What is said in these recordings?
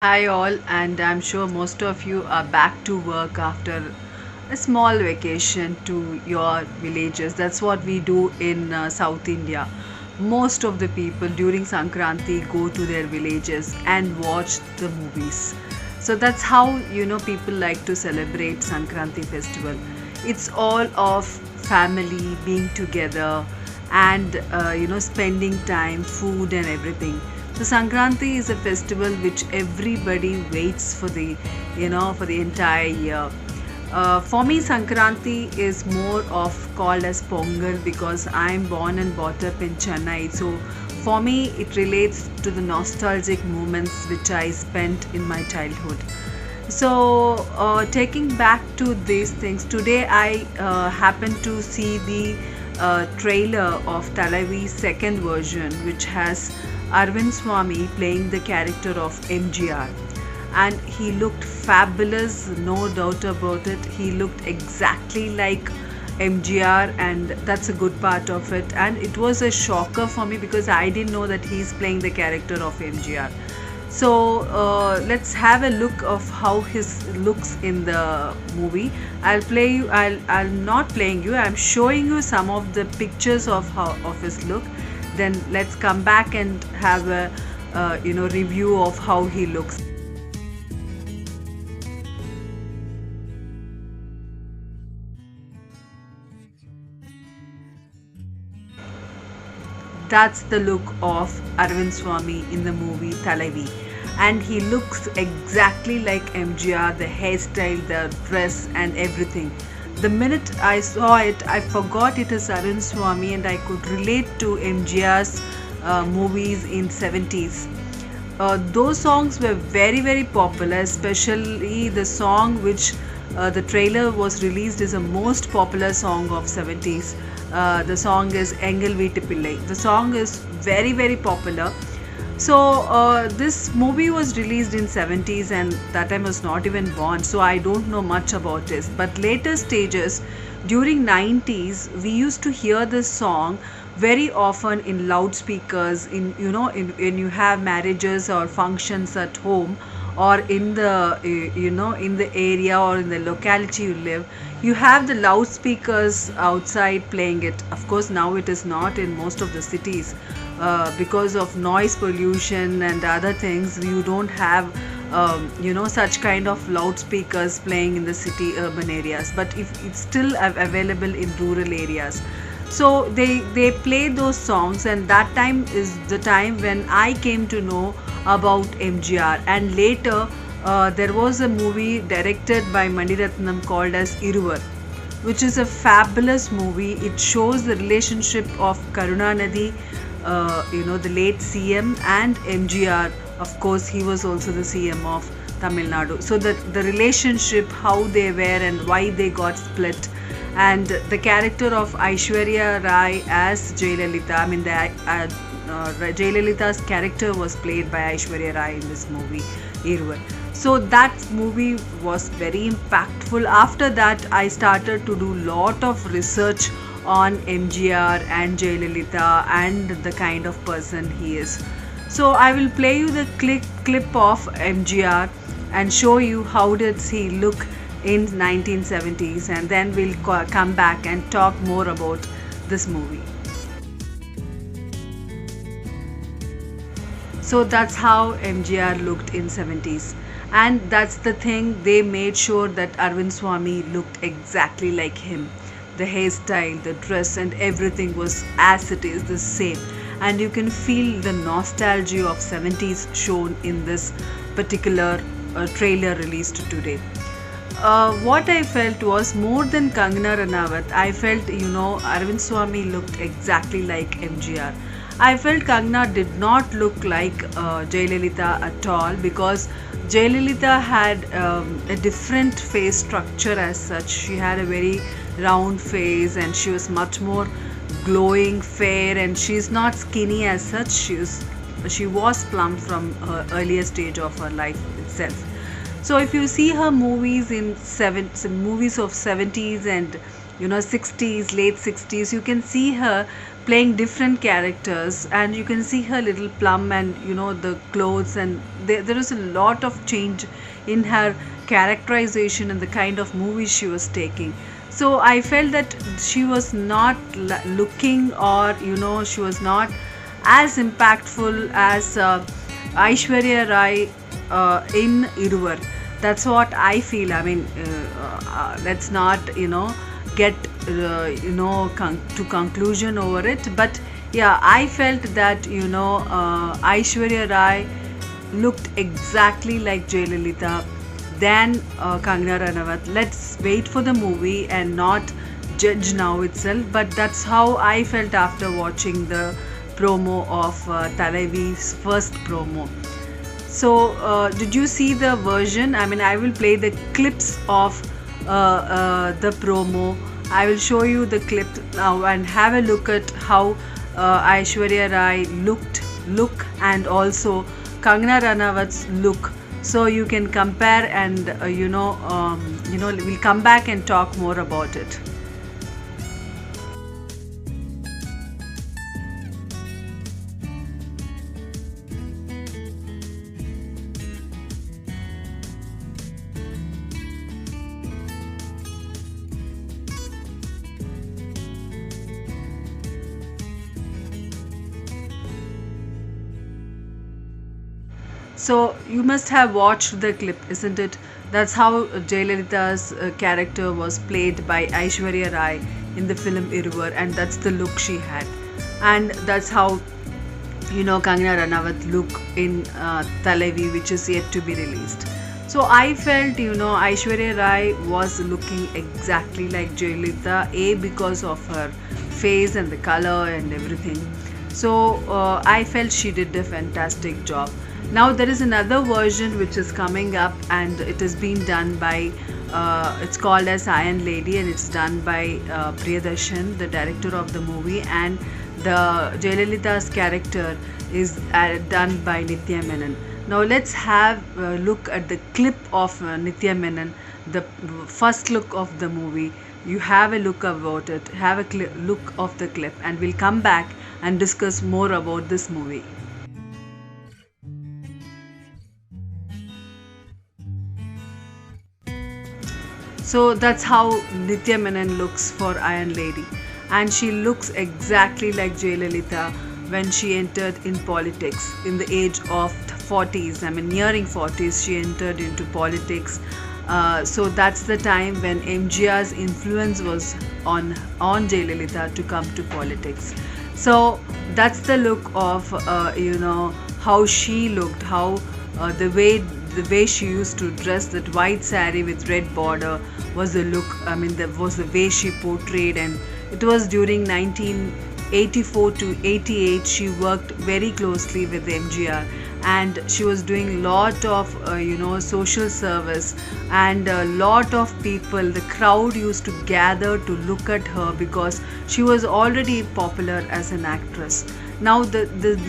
Hi, all, and I'm sure most of you are back to work after a small vacation to your villages. That's what we do in South India. Most of the people during Sankranti go to their villages and watch the movies. So that's how people like to celebrate Sankranti festival. It's all of family being together and spending time, food and everything. So Sankranti is a festival which everybody waits for the entire year. For me, Sankranti is more of called as Pongal because I'm born and brought up in Chennai. So for me, it relates to the nostalgic moments which I spent in my childhood. So, taking back to these things, today I happened to see the trailer of Thalaivi's second version, which has Arvind Swamy playing the character of MGR. And he looked fabulous, no doubt about it. He looked exactly like MGR, and that's a good part of it. And it was a shocker for me because I didn't know that he's playing the character of MGR. So let's have a look of how his looks in the movie. I'll play you. I'll not playing you. I'm showing you some of the pictures of how of his look. Then let's come back and have a review of how he looks. That's the look of Arvind Swamy in the movie Thalaivi. And he looks exactly like MGR, the hairstyle, the dress, and everything. The minute I saw it, I forgot it is Arvind Swamy and I could relate to MGR's movies in 70s. Those songs were very very popular, especially the song which the trailer was released is the most popular song of 70s. The song is Engal Veetu Pillai. The song is very very popular. So this movie was released in 70s and that time I was not even born, so I don't know much about this. But later stages during 90s we used to hear this song very often in loudspeakers in when you have marriages or functions at home or in the in the area or in the locality you live. You have the loudspeakers outside playing it. Of course now it is not in most of the cities because of noise pollution and other things. You don't have such kind of loudspeakers playing in the city urban areas, but if it's still available in rural areas. So they play those songs, and that time is the time when I came to know about MGR. And later there was a movie directed by Maniratnam called as Iruvar, which is a fabulous movie. It shows the relationship of Karunanidhi, the late CM, and MGR. Of course, he was also the CM of Tamil Nadu. So the relationship, how they were and why they got split, and the character of Aishwarya Rai as Jayalalitha. I mean, Jayalalitha's character was played by Aishwarya Rai in this movie, Irwin. So that movie was very impactful. After that, I started to do lot of research on MGR and Jayalalitha and the kind of person he is. So I will play you the clip of MGR and show you how did he look in 1970s, and then we'll come back and talk more about this movie. So that's how MGR looked in 70s, and that's the thing, they made sure that Arvind Swamy looked exactly like him. The hairstyle, the dress and everything was as it is the same, and you can feel the nostalgia of 70s shown in this particular trailer released today. What I felt was more than Kanganaranut, I felt Arvind Swamy looked exactly like MGR. I felt Kangana did not look like Jayalalitha at all, because Jayalalitha had a different face structure as such. She had a very round face and she was much more glowing, fair, and she's not skinny as such. She was plump from her earlier stage of her life itself. So if you see her movies in movies of 70s and 60s, late 60s, you can see her playing different characters, and you can see her little plum and the clothes, and there is a lot of change in her characterization and the kind of movies she was taking. So I felt that she was not looking, or she was not as impactful as Aishwarya Rai in Iruvar. That's what I feel. I mean, let's not get to conclusion over it. But yeah, I felt that Aishwarya Rai looked exactly like Jayalalitha than Kangana Ranawat. Let's wait for the movie and not judge now itself. But that's how I felt after watching the promo of Thalaivi's first promo. So, did you see the version? I mean, I will play the clips of the promo. I will show you the clip now and have a look at how Aishwarya Rai look, and also Kangana Ranawat's look. So you can compare, and we'll come back and talk more about it. So you must have watched the clip, isn't it? That's how Jayalalitha's character was played by Aishwarya Rai in the film Iruvar, and that's the look she had, and that's how Kangana Ranawat look in Thalaivi, which is yet to be released. So I felt Aishwarya Rai was looking exactly like Jayalalitha, because of her face and the color and everything. So I felt she did a fantastic job. Now there is another version which is coming up, and it is being done by it's called as Iron Lady, and it's done by Priyadarshan, the director of the movie, and the Jayalalitha's character is done by Nithya Menon. Now let's have a look at the clip of Nithya Menon, the first look of the movie. You have a look about it, have a look of the clip, and we'll come back and discuss more about this movie. So that's how Nithya Menon looks for Iron Lady, and she looks exactly like Jayalalitha when she entered in politics in the age of 40s. I mean, nearing 40s, she entered into politics. So that's the time when MGR's influence was on Jayalalitha to come to politics. So that's the look of how she looked, how the way she used to dress, that white saree with red border was the look. I mean, that was the way she portrayed, and it was during 1984 to 88. She worked very closely with MGR, and she was doing lot of social service, and a lot of people, the crowd used to gather to look at her because she was already popular as an actress. Now the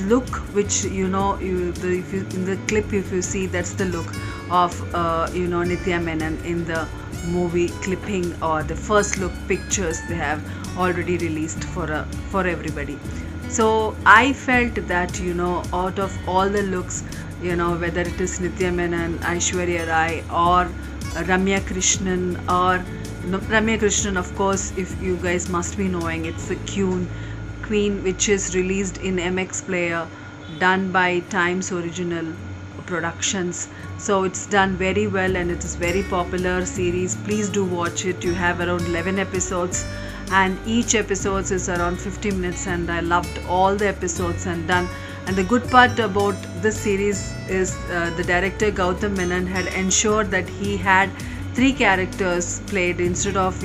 look which if you, in the clip, if you see, that's the look of Nithya Menon in the movie clipping, or the first look pictures they have already released for everybody. So I felt that out of all the looks, whether it is Nithya Menon, Aishwarya Rai, or Ramya Krishnan, or Ramya Krishnan, of course, if you guys must be knowing, it's the Queen, which is released in MX Player, done by Times Original Productions. So it's done very well, and it is very popular series. Please do watch it. You have around 11 episodes, and each episode is around 50 minutes, and I loved all the episodes and done. And the good part about this series is the director Gautam Menon had ensured that he had 3 characters played instead of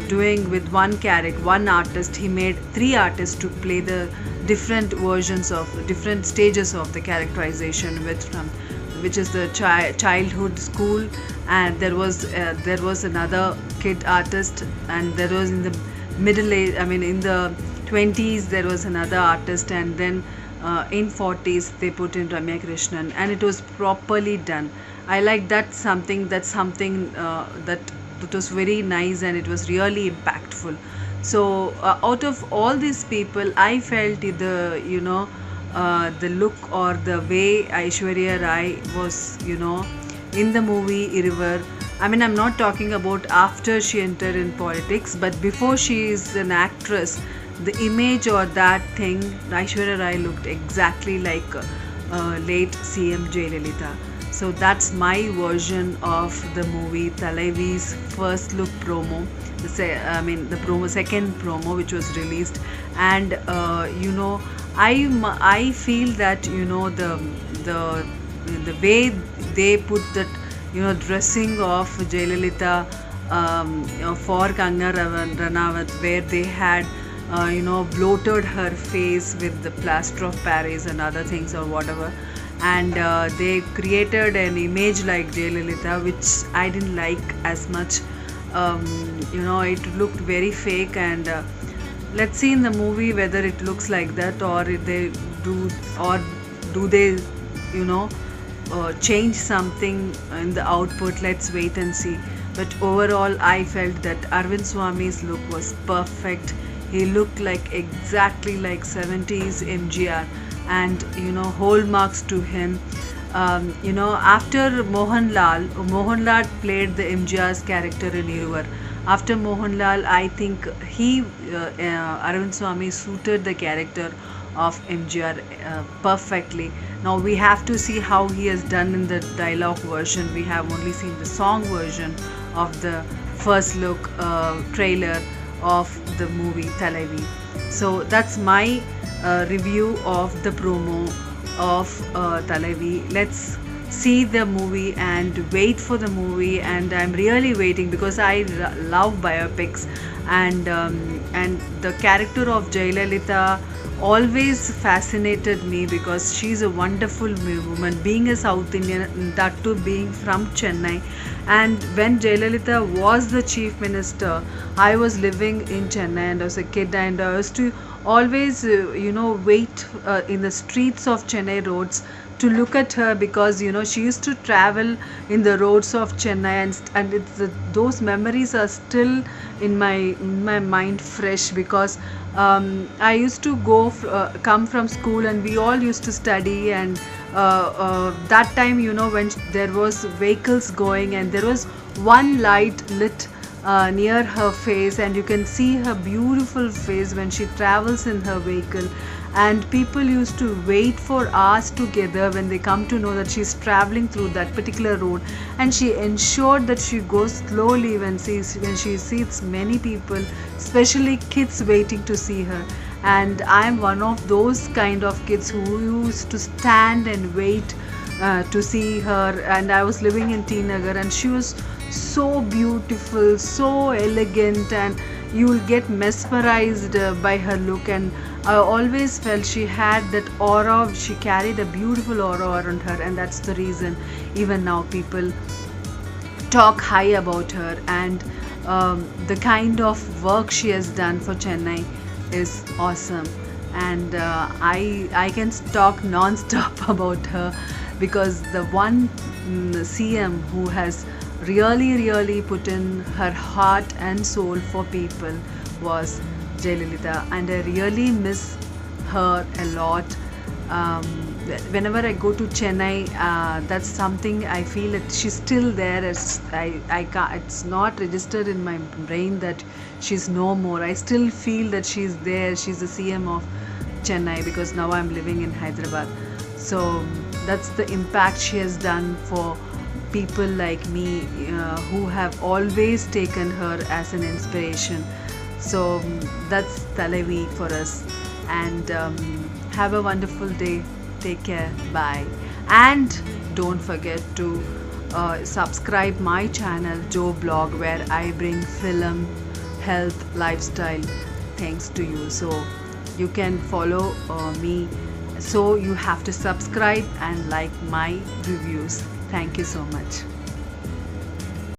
doing with one artist. He made 3 artists to play the different versions of different stages of the characterization, which is the childhood, school, and there was another kid artist, and there was in the middle age, I mean in the 20s there was another artist, and then in 40s they put in Ramya Krishnan, and it was properly done. I like that. That was very nice, and it was really impactful. So out of all these people, I felt the look or the way Aishwarya Rai was, in the movie Irivar. I mean, I'm not talking about after she entered in politics, but before she is an actress, the image or that thing, Aishwarya Rai looked exactly like late CM Jayalalitha. So that's my version of the movie Thalaivi's first look promo. The promo, second promo, which was released, and I feel that the way they put that dressing of Jayalalitha for Kanganaranut, where they had bloated her face with the plaster of Paris and other things or whatever, and they created an image like Jayalalitha, which I didn't like as much. It looked very fake, and let's see in the movie whether it looks like that, or if they do, or do they change something in the output. Let's wait and see. But overall, I felt that Arvind Swamy's look was perfect. He looked like exactly like 70s MGR, and hallmarks to him. After Mohanlal played the MGR's character in Iruvar. After Mohanlal, I think Arvind Swamy suited the character of MGR perfectly. Now we have to see how he has done in the dialogue version. We have only seen the song version of the first look trailer of the movie Thalaivi. So that's my review of the promo of Thalaivi. Let's see the movie and wait for the movie, and I'm really waiting because I love biopics, and the character of Jayalalitha always fascinated me because she's a wonderful woman, being a South Indian, that too being from Chennai. And when Jayalalitha was the chief minister, I was living in Chennai and I was a kid, and I used to always wait in the streets of Chennai roads to look at her, because she used to travel in the roads of Chennai, and those memories are still in my mind fresh, because I used to come from school, and we all used to study, and that time when there was vehicles going, and there was one light lit near her face, and you can see her beautiful face when she travels in her vehicle, and people used to wait for hours together when they come to know that she's traveling through that particular road, and she ensured that she goes slowly when she sees many people, especially kids, waiting to see her. And I'm one of those kind of kids who used to stand and wait to see her. And I was living in T Nagar, and she was so beautiful, so elegant, and you will get mesmerized by her look. And I always felt she had that aura, she carried a beautiful aura around her, and that's the reason even now people talk high about her. And the kind of work she has done for Chennai is awesome, and I can talk non-stop about her, because the one CM who has really put in her heart and soul for people was Jayalalitha, and I really miss her a lot. Whenever I go to Chennai, that's something I feel that she's still there. It's not registered in my brain that she's no more. I still feel that she's there. She's the CM of Chennai, because now I'm living in Hyderabad. So that's the impact she has done for people like me, who have always taken her as an inspiration. So that's Thalaivi for us, and have a wonderful day. Take care. Bye. And don't forget to subscribe my channel Joe Blog, where I bring film, health, lifestyle things to you. So you can follow me. So you have to subscribe and like my reviews. Thank you so much.